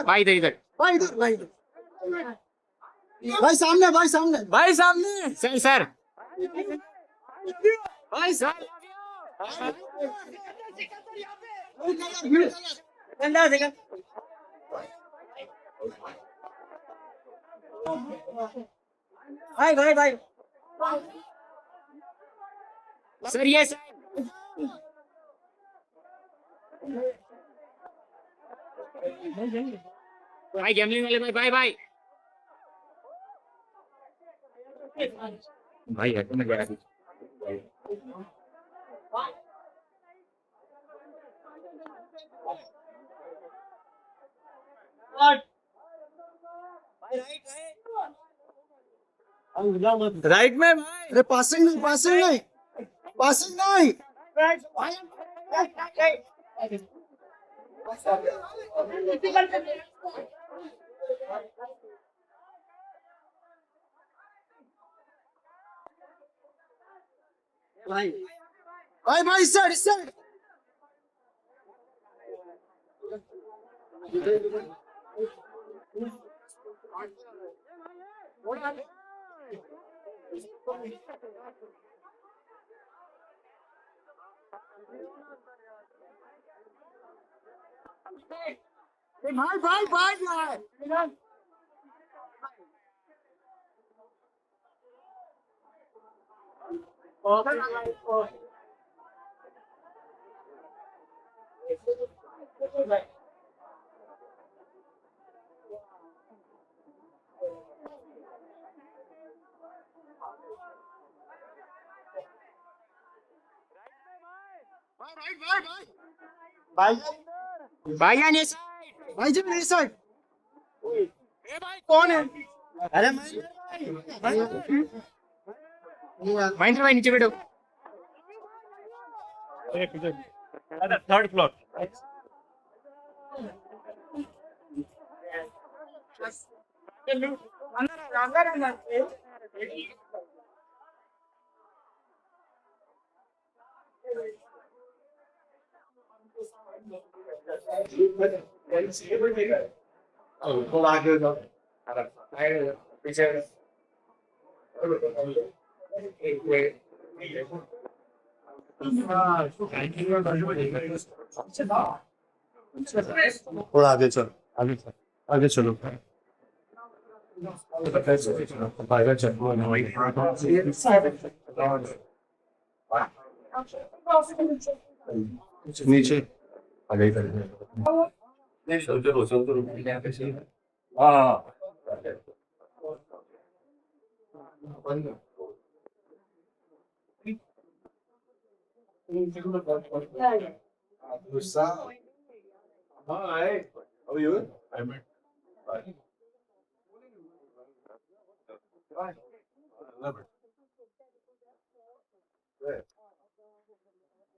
भाई इधर इधर भाई सामने भाई सामने भाई सामने सर सर भाई सर भाई भाई भाई सर ये सर भाई गैम्बलिंग वाले भाई बाय बाय भाई है तो मैं गया राइट में भाई अरे पासिंग नहीं पासिंग नहीं पासिंग नहीं भाई भाई भाई इस साइड भाई भाई भाई भाई भाई यानी भाई जी मेरी साइड ए भाई कौन है अरे महेंद्र भाई नीचे बैठो थर्ड फ्लोर पीछे थोड़ा आगे चलो आगे चलो नीचे आगे चलते रहो हाँ Hi, how are you? I'm fine.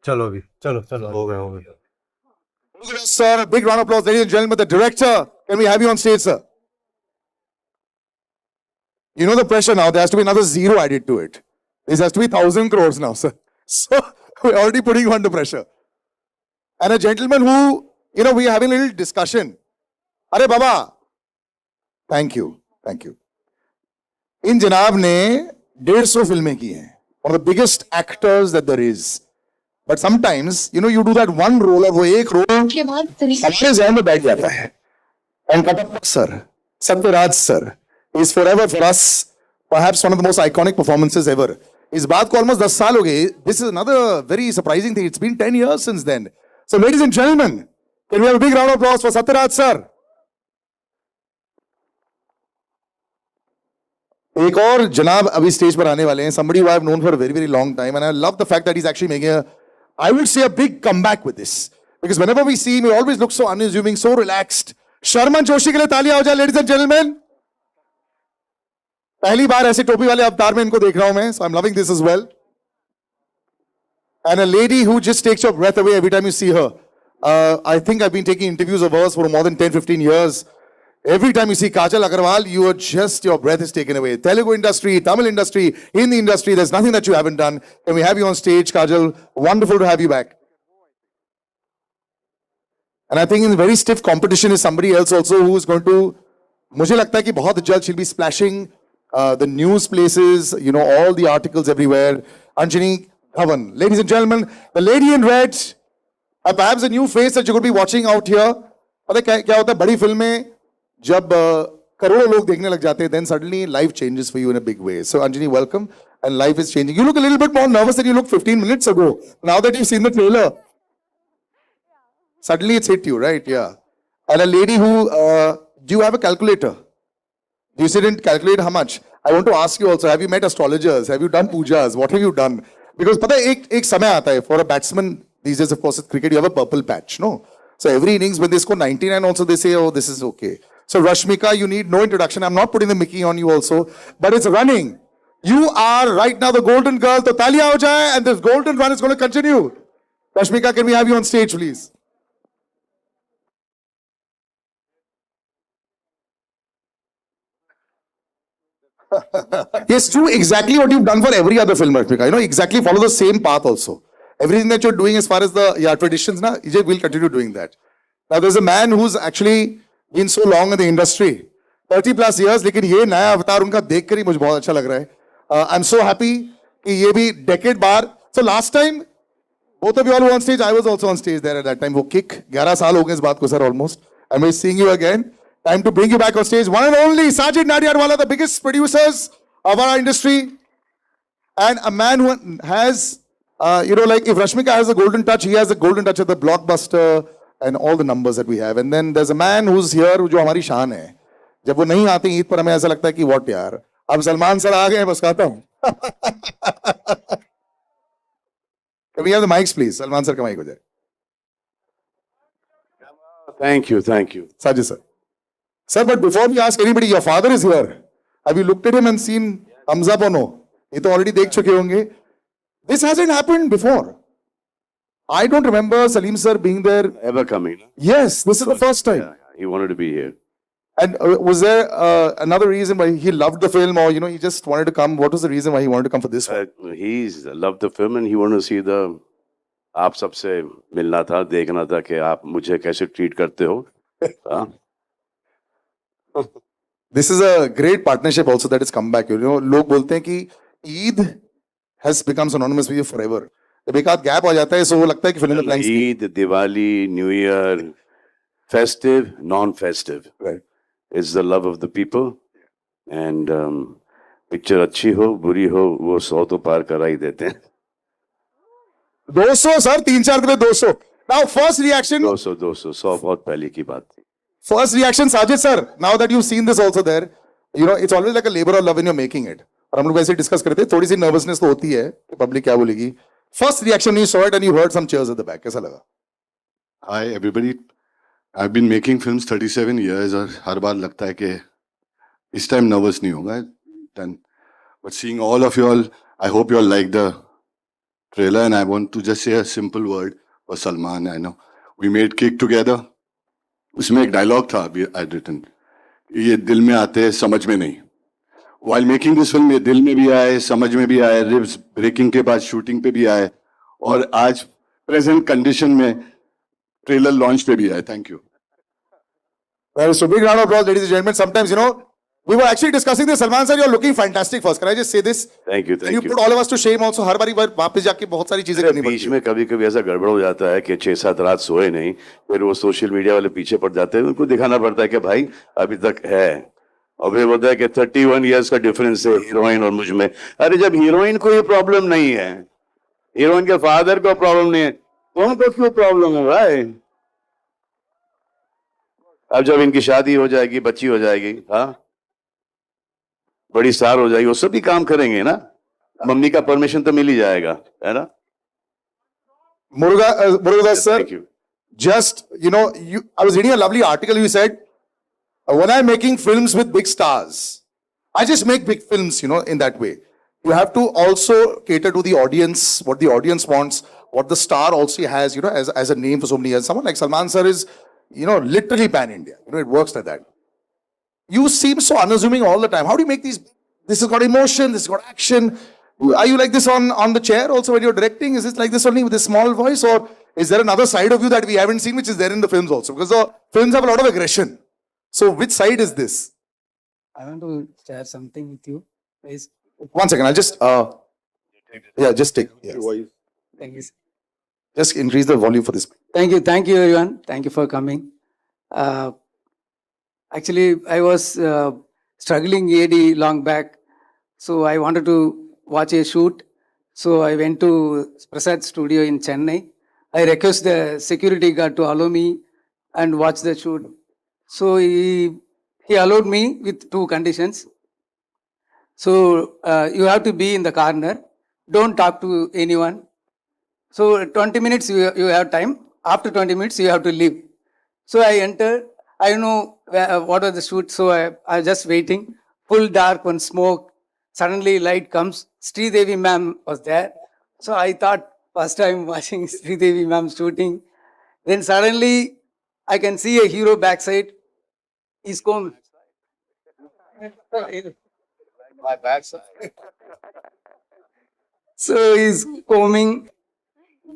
चलो अभी चलो चलो हो गया Look at us, sir. A big round of applause, ladies and gentlemen. The director, can we have you on stage, sir? You know the pressure now. There has to be another zero added to it. This has to be 1,000 crores now, sir. So we're already putting you under pressure. And a gentleman who, you know, we are having a little discussion. Arey Baba. Thank you. Thank you. इन जनाब ने 150 फिल्में की हैं. One of the biggest actors that there is. But sometimes, you know, you do that one role और वो एक role हमारे ज़हन में बैठ जाता है. And Katappa sir, Satyaraj sir, is forever for us, perhaps one of the most iconic performances ever. इस बात को almost 10 साल हो गए. This is another very surprising thing. It's been 10 years since then. So, ladies and gentlemen, can we have a big round of applause for Satyaraj sir? एक और जनाब अभी स्टेज पर आने वाले हैं. Somebody who I've known for a very, very long time, and I love the fact that he's actually making a I would say a big comeback with this. Because whenever we see him, he always looks so unassuming, so relaxed. Sharman Joshi के लिए तालियां हो जाए, ladies and gentlemen. पहली बार ऐसे टोपी वाले अवतार में इनको देख रहा हूं मैं, so I'm loving this as well. And a lady who just takes your breath away every time you see her. I think I've been taking interviews of hers for more than 10-15 years. Every time you see Kajal Agarwal, you are just, your breath is taken away. Telugu industry, Tamil industry, Hindi industry, there's nothing that you haven't done. Can we have you on stage, Kajal? Wonderful to have you back. And I think in very stiff competition is somebody else also who is going to, मुझे लगता है कि बहुत जल्द she'll be splashing the news places, you know, all the articles everywhere. Anjani Dhawan. Ladies and gentlemen, the lady in red, perhaps a new face that you could be watching out here. पता है क्या होता है बड़ी film में जब करोड़ों लोग देखने लग जाते हैं, then suddenly life changes for you in a big way. So Anjani, welcome, and life is changing. You look a little bit more nervous than you looked 15 minutes ago. Now that you've seen the trailer, suddenly it's hit you, right? Yeah. And a lady who, do you have a calculator? You didn't calculate how much. I want to ask you also, have you met astrologers? Have you done pujas? What have you done? Because पता है एक समय आता है for a batsman these days, of course, in cricket you have a purple patch, no? So every innings when they score 99 also they say, oh, this is okay. So Rashmika, you need no introduction. I'm not putting the Mickey on you also, but it's running. You are right now the golden girl. So taaliyan ho jaye, and this golden run is going to continue. Rashmika, can we have you on stage, please? Yes, true. Exactly what you've done for every other film, Rashmika. You know, exactly follow the same path also. Everything that you're doing as far as the traditions, na, will continue doing that. Now, there's a man who's actually been so long in the industry, 30 plus years, लेकिन ये नया अवतार उनका देखकर ही मुझे बहुत अच्छा लग रहा है. I'm so happy कि ये भी decade bar. So last time, both of you all were on stage. I was also on stage there at that time. वो kick 11 साल हो गए इस बात को sir almost. And we're seeing you again. Time to bring you back on stage. One and only Sajid Nadiadwala, the biggest producers of our industry, and a man who has, you know, like if Rashmika has a golden touch, he has a golden touch at the blockbuster and all the numbers that we have. And then there's a man who's here, जो हमारी शान है. जब वो नहीं आते ईद पर हमें ऐसा लगता है कि what यार, अब सलमान सर आ गए बस कहता हूँ. Can we have the mics, please? Salman sir, का mic हो जाए. Thank you, thank you. Sajid sir. Sir, but before we ask anybody, your father is here. Have you looked at him and seen thumbs up or no? ये तो already देख चुके होंगे. This hasn't happened before. I don't remember Salim sir being there. Ever coming? Yes, this is the first time. Yeah, he wanted to be here. And was there another reason why he loved the film, or you know he just wanted to come? What was the reason why he wanted to come for this one? He's loved the film and he wanted to see the. आप सबसे मिलना था, देखना था कि आप मुझे कैसे ट्रीट करते हो. हाँ. This is a great partnership also that has come back. You know, लोग बोलते हैं कि Eid has become synonymous with you forever. जब एक आध गैप हो जाता है, so वो लगता है कि फिल्म में Eid, Diwali, New Year, festive, non-festive. Right. It's the love of the people, and picture अच्छी हो, बुरी हो, वो 100 तो पार करा ही देते हैं. 200 sir, 3-4 दिन में 200. Now first reaction. 200, 100 बहुत पहले की बात थी. First reaction, Sajid sir. Now that you've seen this also there, you know it's always like a labor of love when you're making it. और हम लोग वैसे डिस्कस करते हैं, थोड़ी सी nervousness तो होती है कि पब्लिक क्या बोलेगी. First reaction when you saw it and you heard some cheers at the back, कैसा लगा? Hi everybody. I've been making films 37 years और हर बार लगता है कि इस time nervous नहीं होगा. Then, but seeing all of you all, I hope you all like the trailer, and I want to just say a simple word for Salman. I know we made Kick together. उसमें एक dialogue था I'd written. ये दिल में आते समझ में नहीं. While making this film, ये दिल में भी आए, समझ में भी आए, ribs breaking के बाद shooting पे भी आए, और आज present condition में trailer launch पे भी आए. Thank you. Well, so big round of applause, ladies and gentlemen. Sometimes, you know, we were actually discussing this. Salman sir, you're looking fantastic first. Can I just say this? Thank you, thank you. You put all of us to shame also. हर बारी वापस जाके बहुत सारी चीजें करनी पड़ती बीच में कभी-कभी ऐसा गड़बड़ हो जाता है कि 6-7 रात सोए नहीं, फिर वो सोशल मीडिया वाले पीछे पड़ जाते हैं, उनको दिखाना पड़ता है कि भाई अभी तक है, और फिर बोलता है कि 31 इयर्स का डिफरेंस है हीरोइन और मुझ में. अरे जब हीरोइन को ये प्रॉब्लम नहीं है, हीरोइन के फादर को प्रॉब्लम नहीं है, तो उनको क्यों प्रॉब्लम है भाई? अब जब इनकी शादी हो जाएगी, बच्ची हो जाएगी, हाँ, बड़ी स्टार हो जाएगी, वो सभी काम करेंगे ना. मम्मी का परमिशन तो मिल ही जाएगा, है ना. Murugadas sir, Thank you. just, I was reading a lovely article. You said, when I'm making films with big stars, I just make big films, in that way. You have to also cater to the audience, what the audience wants, what the star also has, as a name for so many years. Someone like Salman sir is, literally pan-India. It works like that. You seem so unassuming all the time. How do you make these? This has got emotion, this has got action. Are you like this on the chair also when you're directing? Is it like this only with a small voice? Or is there another side of you that we haven't seen which is there in the films also? Because the films have a lot of aggression. So which side is this? I want to share something with you. Please. 1 second, I'll just, just take. Yes. Thank you. Just increase the volume for this. Thank you everyone. Thank you for coming. Actually, I was struggling AD long back. So I wanted to watch a shoot. So I went to Prasad studio in Chennai. I request the security guard to allow me and watch the shoot. So he allowed me with 2 conditions. So you have to be in the corner. Don't talk to anyone. So 20 minutes you have time. After 20 minutes you have to leave. So I entered. I know what was the shoot. So I was just waiting. Full dark, one smoke. Suddenly light comes. Sridevi ma'am was there. So I thought first time watching Sridevi ma'am shooting. Then suddenly I can see a hero backside. He's coming. My backside. So he's combing.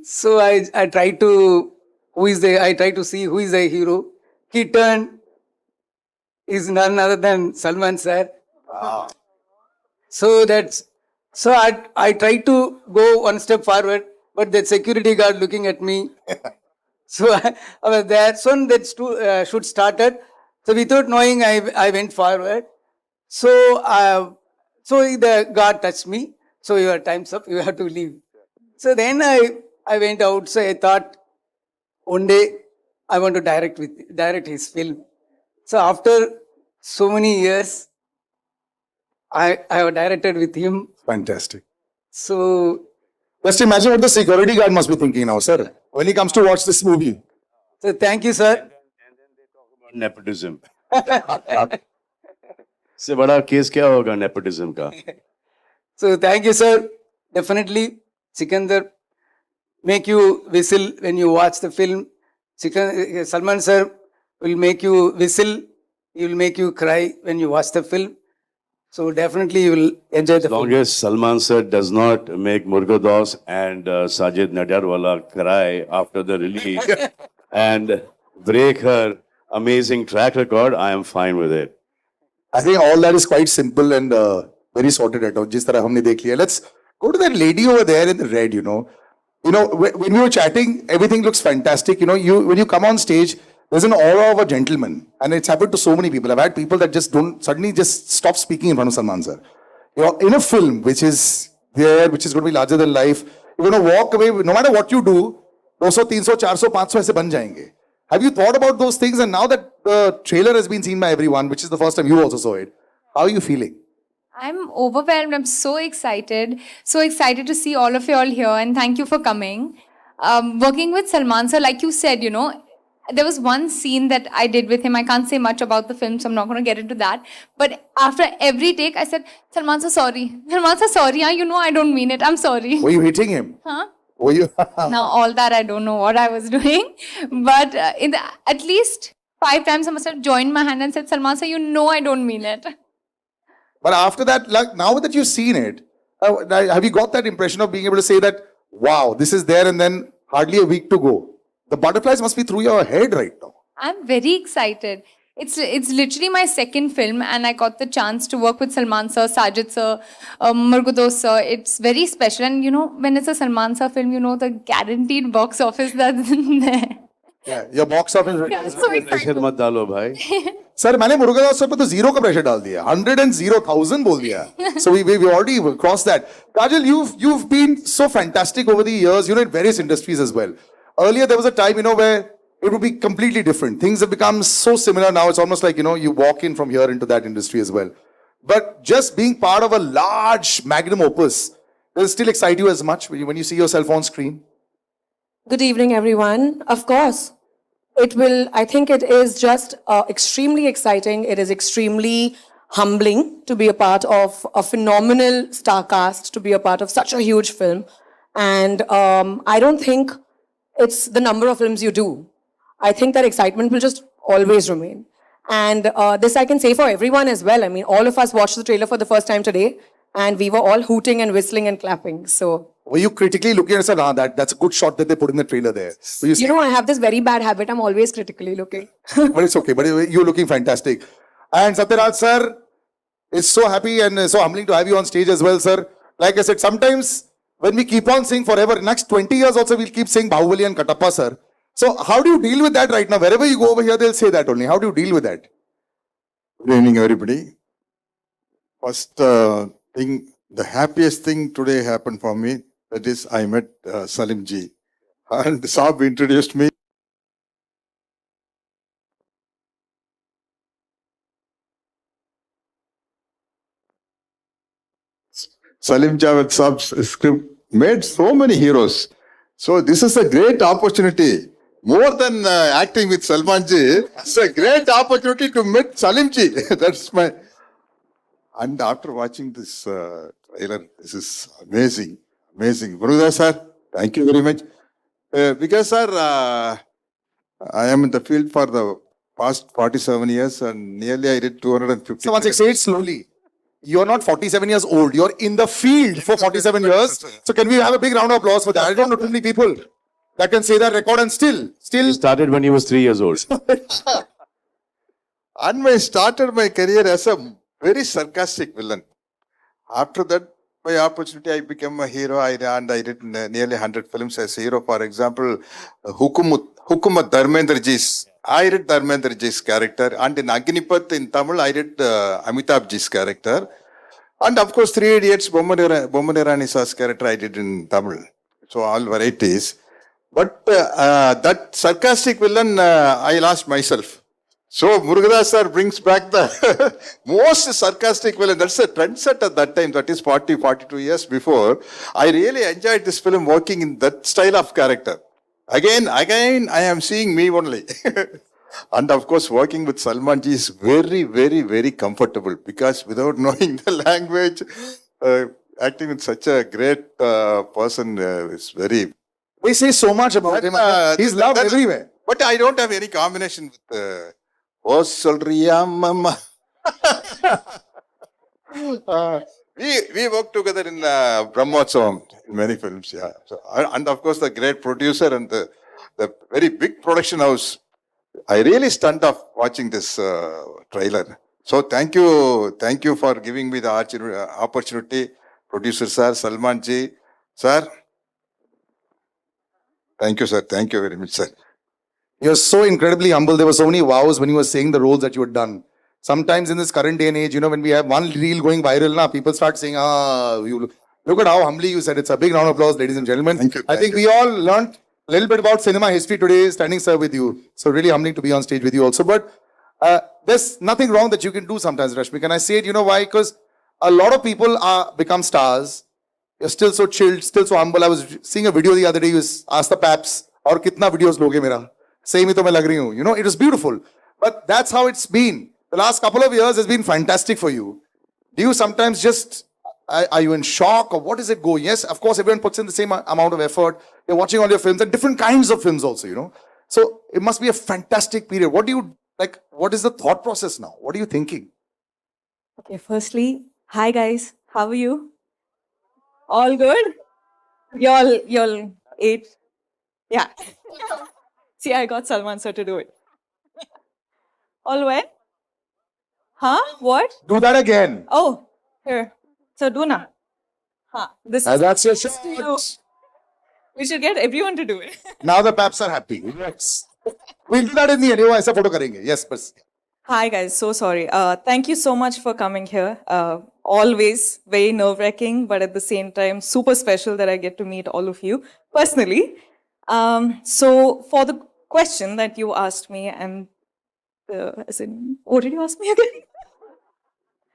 So I try to see who is the hero. He turned. Is none other than Salman sir. So I try to go one step forward, but the security guard looking at me. So I was there. Soon that shoot started. So without knowing, I went forward. So the guard touched me. So your time's up. You have to leave. So then I went out. So I thought one day I want to direct his film. So after so many years, I have directed with him. Fantastic. So Just imagine what the security guard must be thinking now, sir, when he comes to watch this movie. thank you, sir. Nepotism. से बड़ा case क्या होगा nepotism का? So thank you, sir. Definitely, Sikandar make you whistle when you watch the film. Salman sir will make you whistle. He will make you cry when you watch the film. So definitely you will enjoy the As long film. as Salman sir does not make Murugadas and Sajid Nadyarwala cry after the release and break her amazing track record, I am fine with it. I think all that is quite simple and very sorted out. जिस तरह हमने देख लिया. Let's go to that lady over there in the red. When we were chatting, everything looks fantastic. When you come on stage, there's an aura of a gentleman, and it's happened to so many people. I've had people that just suddenly stop speaking in front of Salman sir. In a film which is there, which is going to be larger than life, you're going to walk away. No matter what you do, 200, 300, 400, 500 ऐसे बन जाएंगे. Have you thought about those things? And now that the trailer has been seen by everyone, which is the first time you also saw it, how are you feeling? I'm overwhelmed. I'm so excited to see all of you all here, and thank you for coming. Working with Salman sir, like you said, there was one scene that I did with him. I can't say much about the film, so I'm not going to get into that. But after every take, I said, Salman sir, sorry. Salman sir, sorry. I don't mean it. I'm sorry. Were you hitting him? Huh? Were you? Now, all that, I don't know what I was doing. But at least 5 times, I must have joined my hand and said, Salman sir, I don't mean it. But after that, like now that you've seen it, have you got that impression of being able to say that, wow, this is there and then hardly a week to go? The butterflies must be through your head right now. I'm very excited. It's literally my second film, and I got the chance to work with Salman sir, Sajid sir, Murugadas sir. It's very special. And when it's a Salman sir film, the guaranteed box office that's there. Yeah, your box office. Yeah, I'm so Pressure excited. मत डालो भाई. Sir, मैंने Murugadoss sir पे तो 0 का pressure डाल दिया. 100,000 बोल दिया. So we already crossed that. Kajal, you've been so fantastic over the years, in various industries as well. Earlier there was a time, where it would be completely different. Things have become so similar now. It's almost like, you walk in from here into that industry as well. But just being part of a large magnum opus, does it still excite you as much when you see yourself on screen? Good evening, everyone. Of course, it will, I think it is just extremely exciting. It is extremely humbling to be a part of a phenomenal star cast, to be a part of such a huge film. And I don't think it's the number of films you do. I think that excitement will just always remain. And this I can say for everyone as well. I mean, all of us watched the trailer for the first time today, and we were all hooting and whistling and clapping. So, Were you critically looking and said, ah, that's a good shot that they put in the trailer there? Were you you know, I have this very bad habit. I'm always critically looking. but it's okay. But you're looking fantastic. And Satyaraj sir is so happy and so humbling to have you on stage as well, sir. Like I said, sometimes when we keep on saying forever, next 20 years also we'll keep saying Bahubali and Katappa, sir. So how do you deal with that right now? Wherever you go over here, they'll say that only. How do you deal with that? Good evening, everybody. First thing, the happiest thing today happened for me. That is, I met Salim ji, and Saab introduced me. Salim Javed Saab's script made so many heroes. So this is a great opportunity. More than acting with Salman ji, it's a great opportunity to meet Salim ji. That's my. And after watching this trailer, this is amazing, amazing. Murugadoss sir, thank you very much. Because sir, I am in the field for the past 47 years and nearly I did 250. So once I say it slowly. You're not 47 years old. You're in the field for 47 years. So can we have a big round of applause for that? I don't know too many people that can say that record and still. He started when he was 3 years old. And I started my career as a very sarcastic villain. After that, by opportunity, I became a hero. I did nearly 100 films as a hero. For example, Hukumat Dharmendra ji's. I did Dharmendra ji's character. And in Agnipath in Tamil, I did Amitabh ji's character. And of course, 3 Idiots, Bommanerani Sa's character I did in Tamil. So all varieties. But that sarcastic villain, I lost myself. So Murugadoss sir brings back the most sarcastic villain. That's a trendset at that time. That is 42 years before. I really enjoyed this film working in that style of character. Again, I am seeing me only. And of course, working with Salman ji is very, very, very comfortable because without knowing the language, acting with such a great person is very. We say so much about him. He's loved everywhere. But I don't have any combination with Oh Solriya Mama. We worked together in Brahmotsavam in many films, yeah. So, and of course, the great producer and the very big production house. I really stunned off watching this trailer. So thank you for giving me the opportunity, producer sir, Salman ji, sir. Thank you, sir. Thank you very much, sir. You're so incredibly humble. There were so many wows when you were saying the roles that you had done. Sometimes in this current day and age, you know, when we have one reel going viral now, people start saying, you look at how humbly you said. It's a big round of applause, ladies and gentlemen. Thank you. I think we all learned a little bit about cinema history today, standing sir with you. So really humbling to be on stage with you also. But there's nothing wrong that you can do sometimes, Rashmi. Can I say it? You know why? Because a lot of people become stars. You're still so chilled, still so humble. I was seeing a video the other day. You asked the paps, "Aur kitna videos loge mera?" Same hi to main lag rahi hu. You know, it was beautiful. But that's how it's been. The last couple of years has been fantastic for you. Do you sometimes just, are you in shock or what does it go? Yes, of course, everyone puts in the same amount of effort. You're watching all your films and different kinds of films also, you know. So it must be a fantastic period. What do you, like, what is the thought process now? What are you thinking? Okay, firstly, hi guys, how are you? All good? Y'all ate? Yeah. See, I got Salman sir to do it. All well? Huh? What? Do that again. Oh, here. So do na. Huh. This is That's your to you. shot. We should get everyone to do it. Now the paps are happy. Yes. We'll do that in the end. वो ऐसा photo करेंगे. Yes, but Hi guys, so sorry. Thank you so much for coming here. Always very nerve-wracking, but at the same time, super special that I get to meet all of you personally. So for the question that you asked me, and what did you ask me again?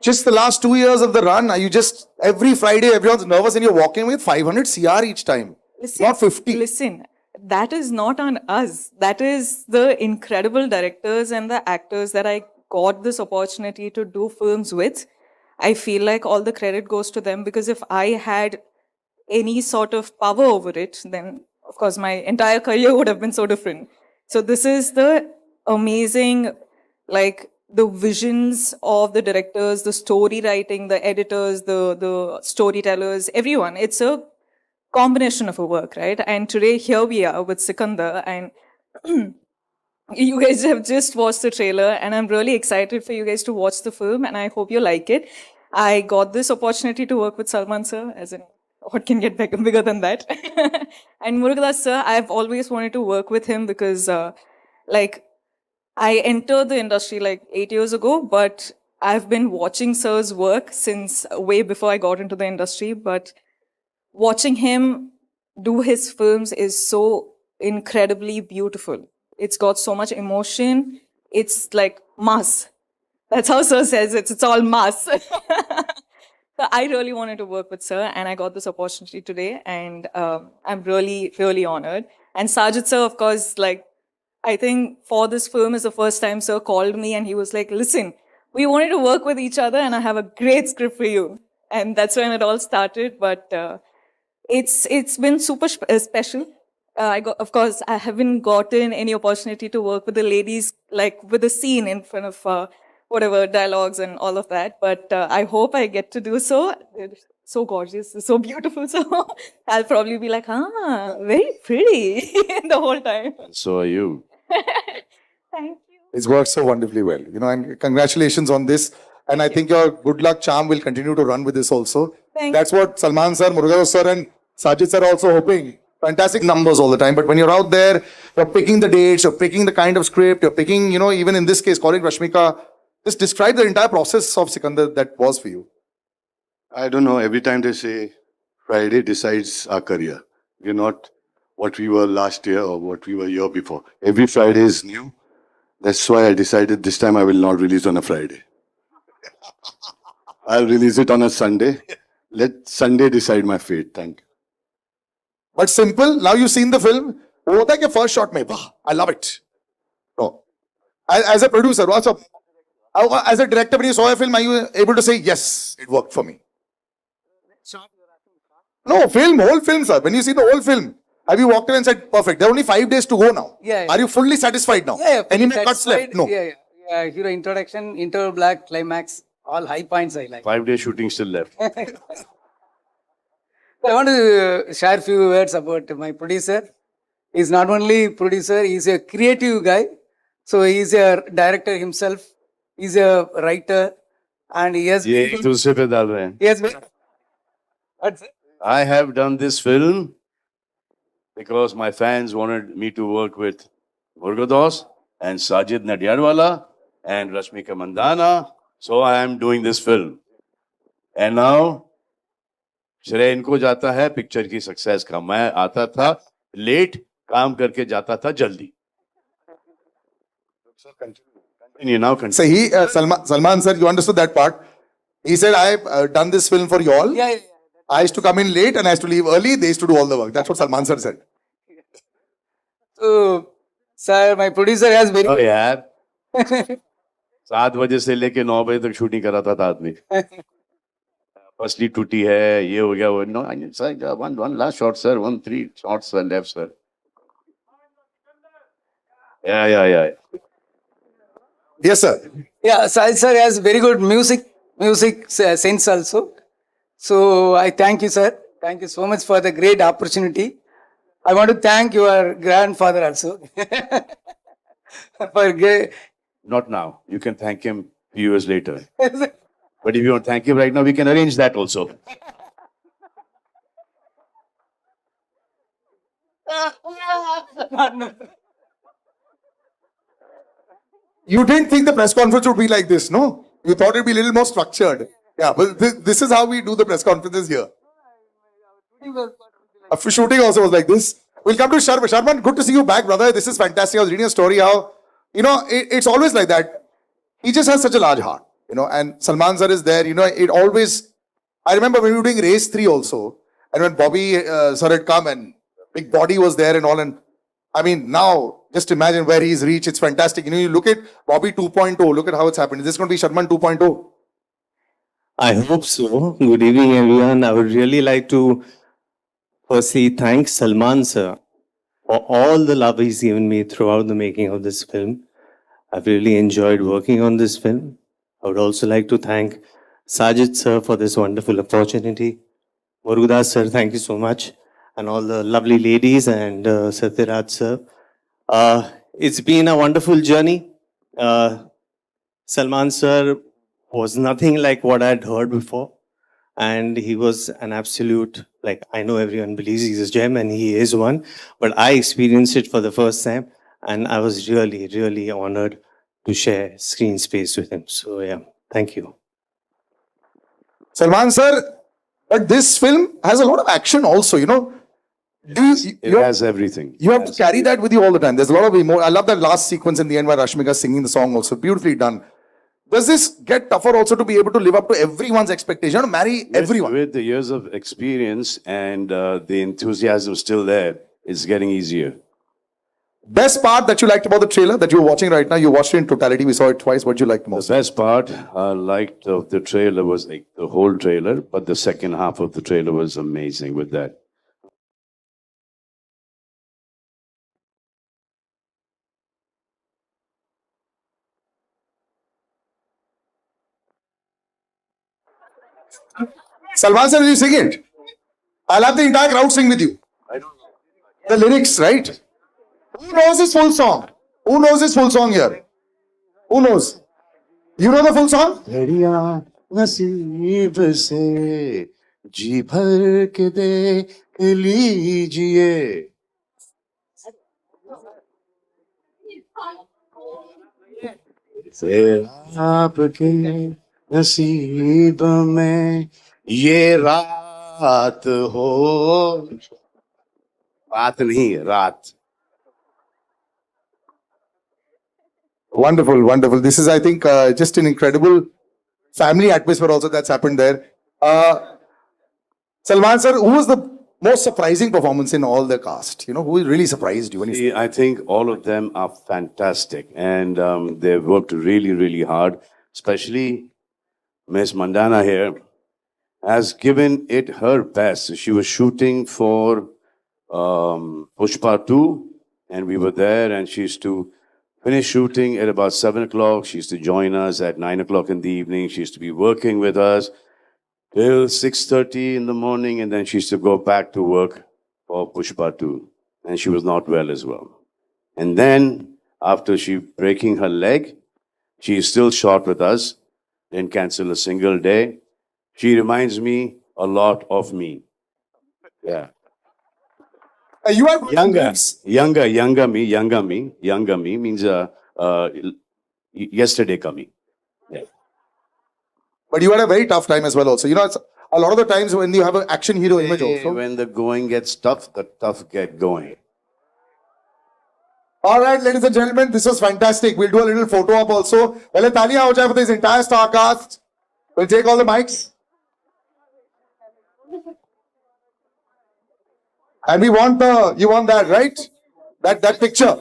just the last 2 years of the run, are you just, every Friday, everyone's nervous and you're walking with 500 CR each time. Listen, Not 50. Listen, that is not on us. That is the incredible directors and the actors that I got this opportunity to do films with. I feel like all the credit goes to them, because if I had any sort of power over it, then of course my entire career would have been so different. So this is the amazing, like, the visions of the directors, the story writing, the editors, the storytellers, everyone. It's a combination of a work, right? And today here we are with Sikandar, and you guys have just watched the trailer, and I'm really excited for you guys to watch the film, and I hope you like it. I got this opportunity to work with Salman sir, as in, what can get bigger than that? And Murugadas sir, I've always wanted to work with him because, like, I entered the industry like 8 years ago, but I've been watching sir's work since way before I got into the industry. But watching him do his films is so incredibly beautiful. It's got so much emotion. It's like mass. That's how sir says it. It's all mass. So I really wanted to work with sir, and I got this opportunity today, and I'm really, really honored. And Sajid sir, of course, like, I think for this film is the first time sir called me and he was like, listen, we wanted to work with each other and I have a great script for you. And that's when it all started. But it's been super special. Of course, I haven't gotten any opportunity to work with the ladies, like with the scene in front of whatever dialogues and all of that. But I hope I get to do so. They're so gorgeous, so beautiful. So I'll probably be like, very pretty the whole time. So are you. Thank you. It's worked so wonderfully well, you know, and congratulations on this. And I think your good luck charm will continue to run with this also. That's what Salman sir, Murugadoss sir and Sajid sir are also hoping. Fantastic numbers all the time. But when you're out there, you're picking the dates, you're picking the kind of script, you're picking, you know, even in this case, calling Rashmika. Just describe the entire process of Sikandar that was for you. I don't know. Every time they say Friday decides our career. We're not what we were last year or what we were year before. Every Friday is new. That's why I decided this time I will not release on a Friday. I'll release it on a Sunday. Let Sunday decide my fate. Thank you. But simple, now you've seen the film. वो होता है कि first shot में, वाह, I love it. No. As a producer, also, as a director, when you saw a film, are you able to say, yes, it worked for me? No, whole film, sir. When you see the whole film, have you walked in and said, perfect, there are only 5 days to go now? Yeah. Are you fully satisfied now? Yeah. Any cuts left? No. Yeah. Hero introduction, interval black, climax, all high points I like. 5 days shooting still left. I want to share a few words about my producer. He's not only producer, he's a creative guy. So he's a director himself. He's a writer. And he has... ये एक दूसरे पे डाल रहे हैं. He has been... What's it? I have done this film because my fans wanted me to work with Murugadoss and Sajid Nadiadwala and Rashmika Mandana. So I am doing this film. And now, श्रेय इनको जाता है picture की success का. मैं आता था late, काम करके जाता था जल्दी. Continue now. Continue. So he, Salman sir, you understood that part. He said, I've done this film for you all. Yeah. I used to come in late and I used to leave early. They used to do all the work. That's what Salman sir said. So, sir, my producer has very... Oh यार, 7 बजे से लेके 9 बजे तक shooting कराता था आदमी. फसली टूटी है, ये हो गया वो. No, sir, one last shot, sir. 3 shots left, sir. Yeah. Yes, sir. Yeah, Sajid sir has very good music sense also. So I thank you, sir. Thank you so much for the great opportunity. I want to thank your grandfather also. Not now. You can thank him a few years later. But if you want to thank him right now, we can arrange that also. You didn't think the press conference would be like this, no? You thought it'd be a little more structured. Yeah, but this is how we do the press conferences here. Shooting also was like this. We'll come to Sharman. Sharman, good to see you back, brother. This is fantastic. I was reading a story how, you know, it's always like that. He just has such a large heart, you know, and Salman sir is there, you know, it always, I remember when we were doing Race 3 also, and when Bobby sir had come and big body was there and all, and I mean, now, just imagine where he's reached. It's fantastic. You know, you look at Bobby 2.0. Look at how it's happened. Is this going to be Sharman 2.0? I hope so. Good evening, everyone. I would really like to firstly thank Salman sir for all the love he's given me throughout the making of this film. I've really enjoyed working on this film. I would also like to thank Sajid sir for this wonderful opportunity. Murugadas sir, thank you so much. And all the lovely ladies and Satyaraj sir. It's been a wonderful journey. Salman sir was nothing like what I'd heard before. And he was an absolute, like, I know everyone believes he's a gem and he is one, but I experienced it for the first time and I was really, really honored to share screen space with him. So yeah, thank you. Salman sir, but this film has a lot of action also, you know. It has everything. You have to carry that with you all the time. There's a lot of emotion. I love that last sequence in the end where Rashmika is singing the song also. Beautifully done. Does this get tougher also to be able to live up to everyone's expectation, to marry everyone? With the years of experience and the enthusiasm still there, it's getting easier. Best part that you liked about the trailer that you're watching right now, you watched it in totality, we saw it twice. What did you like the most? The best part I liked of the trailer was like the whole trailer, but the second half of the trailer was amazing with that. Salman sir, will you sing it? I'll have the entire crowd sing with you. I don't know. The lyrics, right? Who knows his full song? Who knows his full song here? Who knows? You know the full song? घड़ियां नसीब से जी भर के देख लीजिए फिर आपके नसीब में ये रात हो रात नहीं रात. Wonderful, wonderful. This is, I think, just an incredible family atmosphere also that's happened there. Salman sir, who was the most surprising performance in all the cast? You know, who really surprised you? When you... I think all of them are fantastic and they've worked really, really hard. Especially Miss Mandana here has given it her best. She was shooting for Pushpa 2 and we were there and she used to finish shooting at about 7 o'clock. She used to join us at 9 o'clock in the evening. She used to be working with us till 6:30 in the morning and then she used to go back to work for Pushpa 2. And she was not well as well. And then after she breaking her leg, she is still short with us, didn't cancel a single day. She reminds me a lot of me. Yeah. You are Younger me means yesterday coming. Yeah. But you had a very tough time as well also. You know, it's a lot of the times when you have an action hero image also. When the going gets tough, the tough get going. All right, ladies and gentlemen, this was fantastic. We'll do a little photo op also. Well, Talia ho jaye for this entire star cast. We'll take all the mics. And we want you want that, right? That picture.